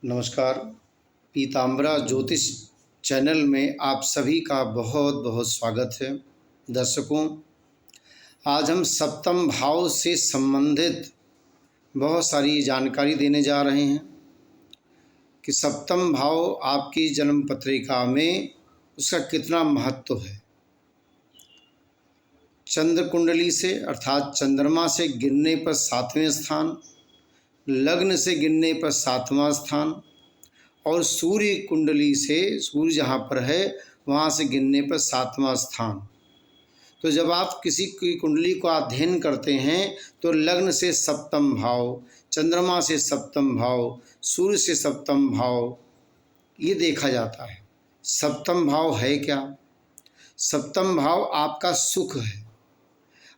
नमस्कार। पीताम्बरा ज्योतिष चैनल में आप सभी का बहुत बहुत स्वागत है। दर्शकों, आज हम सप्तम भाव से संबंधित बहुत सारी जानकारी देने जा रहे हैं कि सप्तम भाव आपकी जन्म पत्रिका में उसका कितना महत्व है। चंद्र कुंडली से अर्थात चंद्रमा से गिनने पर 7वें स्थान, लग्न से गिनने पर 7वां स्थान और सूर्य कुंडली से सूर्य जहाँ पर है वहाँ से गिनने पर 7वां स्थान। तो जब आप किसी की कुंडली को अध्ययन करते हैं तो लग्न से सप्तम भाव, चंद्रमा से सप्तम भाव, सूर्य से सप्तम भाव ये देखा जाता है। सप्तम भाव है क्या? सप्तम भाव आपका सुख है,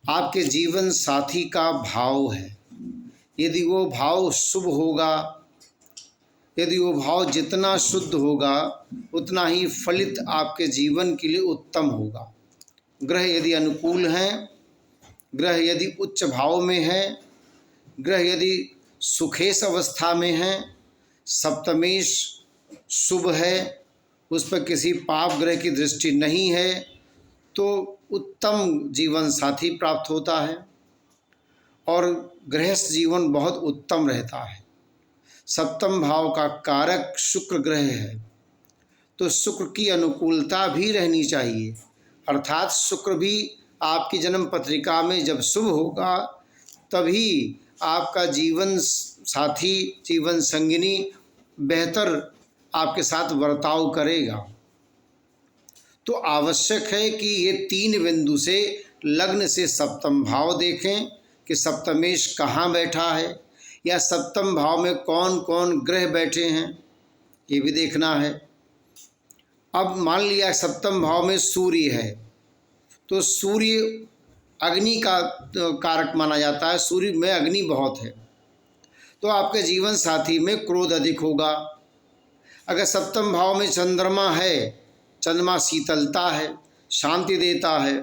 आपके जीवन साथी का भाव है। यदि वो भाव शुभ होगा, यदि वो भाव जितना शुद्ध होगा उतना ही फलित आपके जीवन के लिए उत्तम होगा। ग्रह यदि अनुकूल हैं, ग्रह यदि उच्च भाव में है, ग्रह यदि सुखेश अवस्था में है, सप्तमेश शुभ है, उस पर किसी पाप ग्रह की दृष्टि नहीं है, तो उत्तम जीवन साथी प्राप्त होता है और गृहस्थ जीवन बहुत उत्तम रहता है। सप्तम भाव का कारक शुक्र ग्रह है, तो शुक्र की अनुकूलता भी रहनी चाहिए। अर्थात शुक्र भी आपकी जन्म पत्रिका में जब शुभ होगा तभी आपका जीवन साथी, जीवन संगिनी बेहतर आपके साथ बर्ताव करेगा। तो आवश्यक है कि ये 3 बिंदु से लग्न से सप्तम भाव देखें कि सप्तमेश कहाँ बैठा है या सप्तम भाव में कौन कौन ग्रह बैठे हैं, ये भी देखना है। अब मान लिया सप्तम भाव में सूर्य है, तो सूर्य अग्नि का कारक माना जाता है, सूर्य में अग्नि बहुत है, तो आपके जीवन साथी में क्रोध अधिक होगा। अगर सप्तम भाव में चंद्रमा है, चंद्रमा शीतलता है, शांति देता है,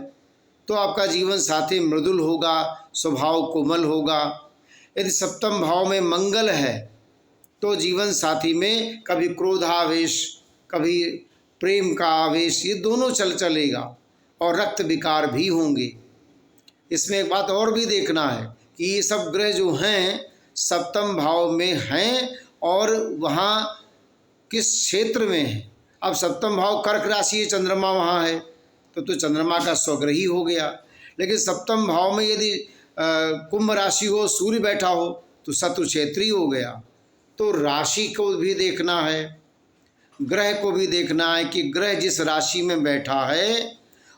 तो आपका जीवन साथी मृदुल होगा, स्वभाव कोमल होगा। यदि सप्तम भाव में मंगल है तो जीवन साथी में कभी क्रोधावेश, कभी प्रेम का आवेश, ये दोनों चलेगा और रक्त विकार भी होंगे। इसमें एक बात और भी देखना है कि ये सब ग्रह जो हैं सप्तम भाव में हैं और वहाँ किस क्षेत्र में है। अब सप्तम भाव कर्क राशि है, चंद्रमा वहाँ है, तो चंद्रमा का स्वग्रही हो गया। लेकिन सप्तम भाव में यदि कुंभ राशि हो, सूर्य बैठा हो, तो शत्रु क्षेत्री हो गया। तो राशि को भी देखना है, ग्रह को भी देखना है कि ग्रह जिस राशि में बैठा है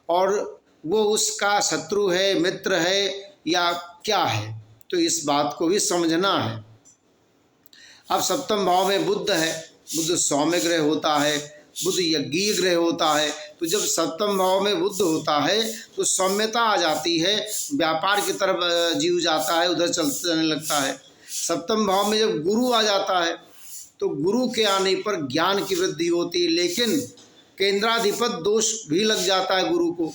और वो उसका शत्रु है, मित्र है या क्या है, तो इस बात को भी समझना है। अब सप्तम भाव में बुध है, बुध सौम्य ग्रह होता है, बुध यज्ञीय ग्रह होता है, तो जब सप्तम भाव में बुध होता है तो सौम्यता आ जाती है, व्यापार की तरफ जीव जाता है, उधर चलने लगता है। सप्तम भाव में जब गुरु आ जाता है तो गुरु के आने पर ज्ञान की वृद्धि होती है, लेकिन केंद्राधिपत दोष भी लग जाता है गुरु को,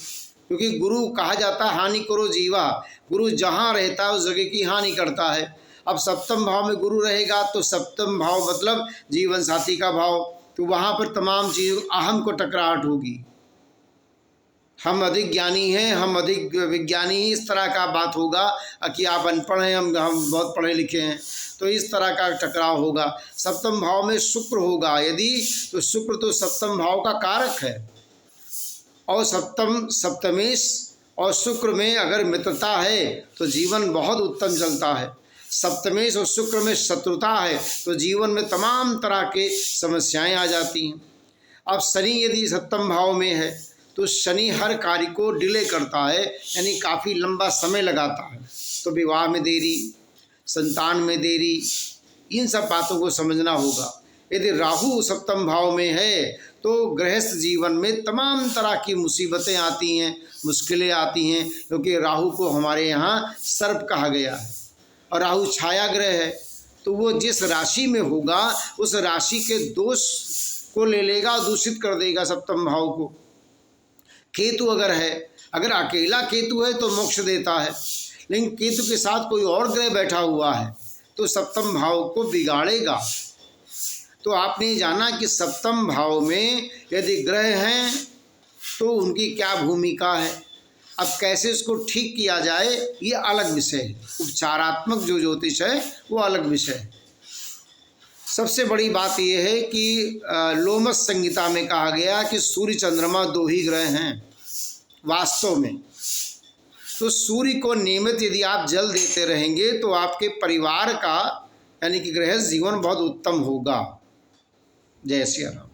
क्योंकि गुरु कहा जाता है हानि करो जीवा, गुरु जहाँ रहता है उस जगह की हानि करता है। अब सप्तम भाव में गुरु रहेगा तो सप्तम भाव मतलब जीवन साथी का भाव, तो वहाँ पर तमाम चीज़ों अहम को टकराहट होगी। हम अधिक ज्ञानी हैं, हम अधिक विज्ञानी ही, इस तरह का बात होगा कि आप अनपढ़ हैं, हम बहुत पढ़े लिखे हैं, तो इस तरह का टकराव होगा। सप्तम भाव में शुक्र होगा यदि, तो शुक्र तो सप्तम भाव का कारक है और सप्तमेश और शुक्र में अगर मित्रता है तो जीवन बहुत उत्तम चलता है। सप्तमेश और शुक्र में शत्रुता है तो जीवन में तमाम तरह के समस्याएं आ जाती हैं। अब शनि यदि सप्तम भाव में है तो शनि हर कार्य को डिले करता है, यानी काफ़ी लंबा समय लगाता है, तो विवाह में देरी, संतान में देरी, इन सब बातों को समझना होगा। यदि राहु सप्तम भाव में है तो गृहस्थ जीवन में तमाम तरह की मुसीबतें आती हैं, मुश्किलें आती हैं, क्योंकि राहु को हमारे यहाँ सर्प कहा गया है और राहु छाया ग्रह है, तो वो जिस राशि में होगा उस राशि के दोष को ले लेगा, दूषित कर देगा सप्तम भाव को। केतु अगर है, अगर अकेला केतु है तो मोक्ष देता है, लेकिन केतु के साथ कोई और ग्रह बैठा हुआ है तो सप्तम भाव को बिगाड़ेगा। तो आपने जाना कि सप्तम भाव में यदि ग्रह हैं तो उनकी क्या भूमिका है। अब कैसे इसको ठीक किया जाए ये अलग विषय है, उपचारात्मक जो ज्योतिष है वो अलग विषय है। सबसे बड़ी बात यह है कि लोमस संहिता में कहा गया कि सूर्य चंद्रमा 2 ही ग्रह हैं वास्तव में। तो सूर्य को नियमित यदि आप जल देते रहेंगे तो आपके परिवार का यानी कि गृहस्थ जीवन बहुत उत्तम होगा। जय श्री राम।